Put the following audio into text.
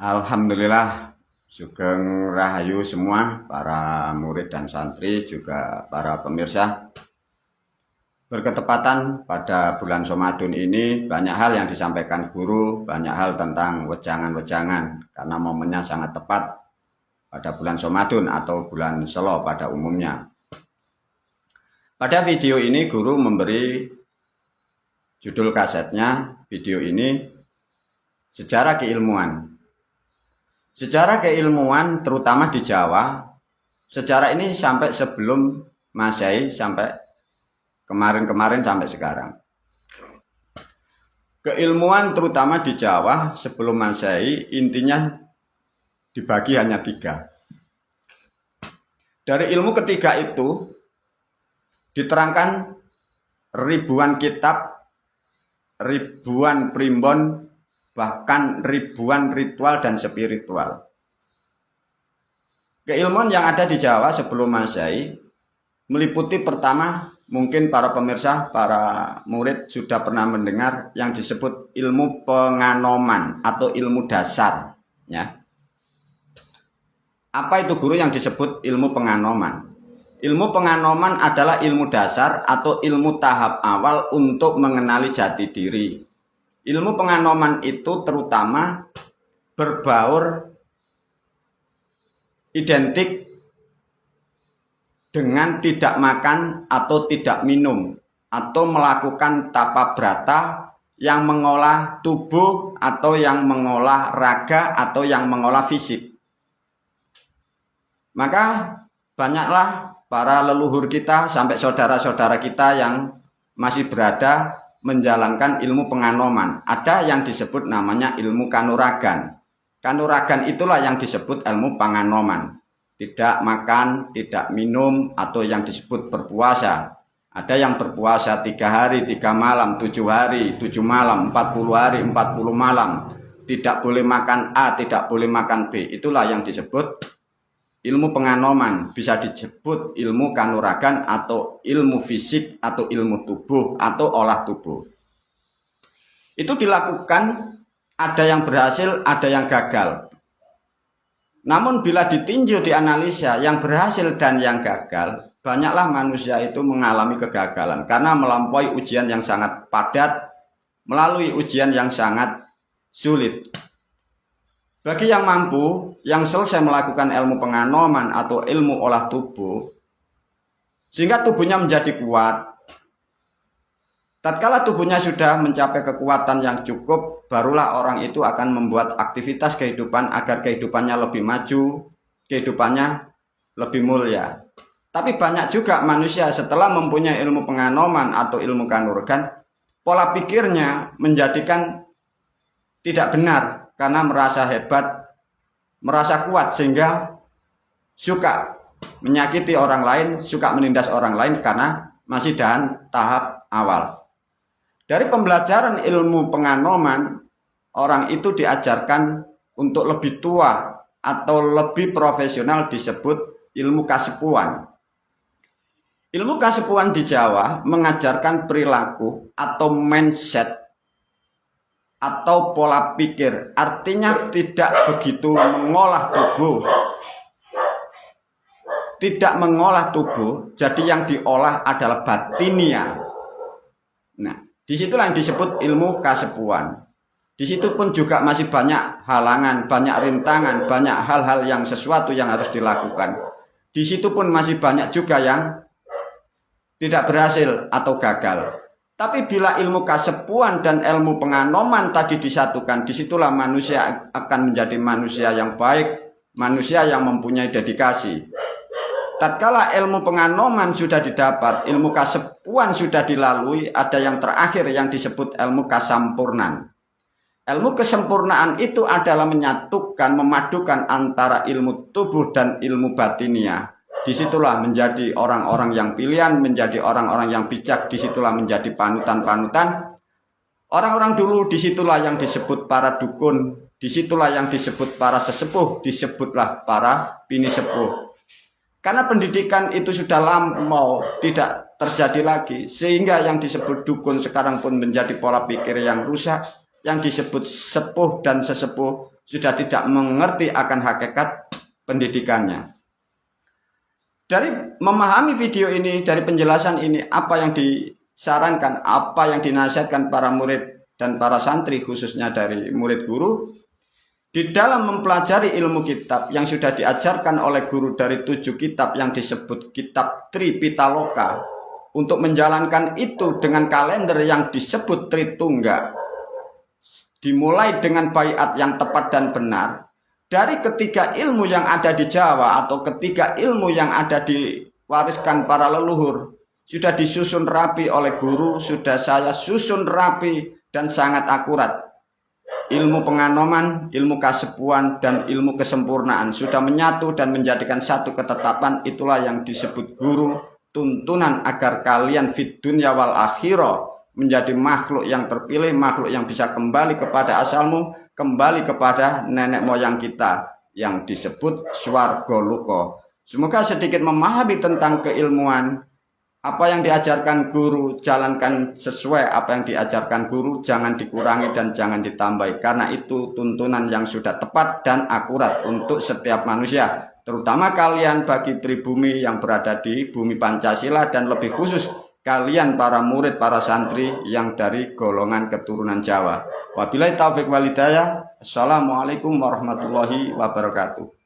Alhamdulillah, sugeng rahayu semua para murid dan santri juga para pemirsa. Berketepatan pada bulan Ramadan ini banyak hal yang disampaikan guru, banyak hal tentang wejangan-wejangan karena momennya sangat tepat pada bulan Ramadan atau bulan Selo pada umumnya. Pada video ini guru memberi judul kasetnya, video ini Sejarah Keilmuan. Sejarah keilmuan terutama di Jawa, sejarah ini sampai sebelum Masehi sampai kemarin-kemarin sampai sekarang. Keilmuan terutama di Jawa sebelum Masehi intinya dibagi hanya 3. Dari ilmu ketiga itu diterangkan ribuan kitab, ribuan primbon, bahkan ribuan ritual dan spiritual. Keilmuan yang ada di Jawa sebelum Masehi meliputi pertama, mungkin para pemirsa, para murid sudah pernah mendengar yang disebut ilmu penganoman atau ilmu dasar. Ya. Apa itu guru yang disebut ilmu penganoman? Ilmu penganoman adalah ilmu dasar atau ilmu tahap awal untuk mengenali jati diri. Ilmu penganoman itu terutama berbaur identik dengan tidak makan atau tidak minum atau melakukan tapa brata yang mengolah tubuh atau yang mengolah raga atau yang mengolah fisik. Maka banyaklah para leluhur kita sampai saudara-saudara kita yang masih berada menjalankan ilmu penganoman. Ada yang disebut namanya ilmu kanuragan. Kanuragan itulah yang disebut ilmu penganoman. Tidak makan, tidak minum, atau yang disebut berpuasa. Ada yang berpuasa 3 hari, 3 malam, 7 hari, 7 malam, 40 hari, 40 malam. Tidak boleh makan A, tidak boleh makan B. Itulah yang disebut ilmu penganoman, bisa disebut ilmu kanuragan atau ilmu fisik atau ilmu tubuh atau olah tubuh. Itu dilakukan, ada yang berhasil, ada yang gagal. Namun bila ditinjau, dianalisa yang berhasil dan yang gagal, banyaklah manusia itu mengalami kegagalan karena melampaui ujian yang sangat padat, melalui ujian yang sangat sulit. Bagi yang mampu, yang selesai melakukan ilmu penganoman atau ilmu olah tubuh, sehingga tubuhnya menjadi kuat. Tatkala tubuhnya sudah mencapai kekuatan yang cukup, barulah orang itu akan membuat aktivitas kehidupan agar kehidupannya lebih maju, kehidupannya lebih mulia. Tapi banyak juga manusia setelah mempunyai ilmu penganoman atau ilmu kanuragan, pola pikirnya menjadikan tidak benar. Karena merasa hebat, merasa kuat sehingga suka menyakiti orang lain, suka menindas orang lain karena masih dalam tahap awal. Dari pembelajaran ilmu penganoman, orang itu diajarkan untuk lebih tua atau lebih profesional disebut ilmu kasepuan. Ilmu kasepuan di Jawa mengajarkan perilaku atau mindset atau pola pikir, artinya tidak begitu mengolah tubuh. Tidak mengolah tubuh, jadi yang diolah adalah batinia. Nah, disitulah yang disebut ilmu kasepuan. Di situ pun juga masih banyak halangan, banyak rintangan, banyak hal-hal yang sesuatu yang harus dilakukan. Di situ pun masih banyak juga yang tidak berhasil atau gagal. Tapi bila ilmu kasepuan dan ilmu penganoman tadi disatukan, disitulah manusia akan menjadi manusia yang baik, manusia yang mempunyai dedikasi. Tatkala ilmu penganoman sudah didapat, ilmu kasepuan sudah dilalui, ada yang terakhir yang disebut ilmu kasampurnan. Ilmu kesempurnaan itu adalah menyatukan, memadukan antara ilmu tubuh dan ilmu batinia. Disitulah menjadi orang-orang yang pilihan, menjadi orang-orang yang bijak, disitulah menjadi panutan-panutan. Orang-orang dulu disitulah yang disebut para dukun, disitulah yang disebut para sesepuh, disebutlah para bini sepuh. Karena pendidikan itu sudah lama tidak terjadi lagi, sehingga yang disebut dukun sekarang pun menjadi pola pikir yang rusak. Yang disebut sepuh dan sesepuh sudah tidak mengerti akan hakikat pendidikannya. Dari memahami video ini, dari penjelasan ini, apa yang disarankan, apa yang dinasihatkan para murid dan para santri, khususnya dari murid guru, di dalam mempelajari ilmu kitab yang sudah diajarkan oleh guru dari 7 kitab yang disebut kitab Tripitaloka, untuk menjalankan itu dengan kalender yang disebut Tritungga, dimulai dengan baiat yang tepat dan benar, dari ketiga ilmu yang ada di Jawa atau ketiga ilmu yang ada diwariskan para leluhur, sudah disusun rapi oleh guru, sudah saya susun rapi dan sangat akurat. Ilmu penganoman, ilmu kasepuan, dan ilmu kesempurnaan sudah menyatu dan menjadikan satu ketetapan. Itulah yang disebut guru, tuntunan agar kalian fid dunya wal akhirah menjadi makhluk yang terpilih, makhluk yang bisa kembali kepada asalmu, kembali kepada nenek moyang kita yang disebut swarga luka. Semoga sedikit memahami tentang keilmuan. Apa yang diajarkan guru, jalankan sesuai apa yang diajarkan guru, jangan dikurangi dan jangan ditambahi, karena itu tuntunan yang sudah tepat dan akurat untuk setiap manusia, terutama kalian bagi pribumi yang berada di bumi Pancasila, dan lebih khusus kalian para murid, para santri yang dari golongan keturunan Jawa. Wabillahi taufiq wal hidayah. Assalamualaikum warahmatullahi wabarakatuh.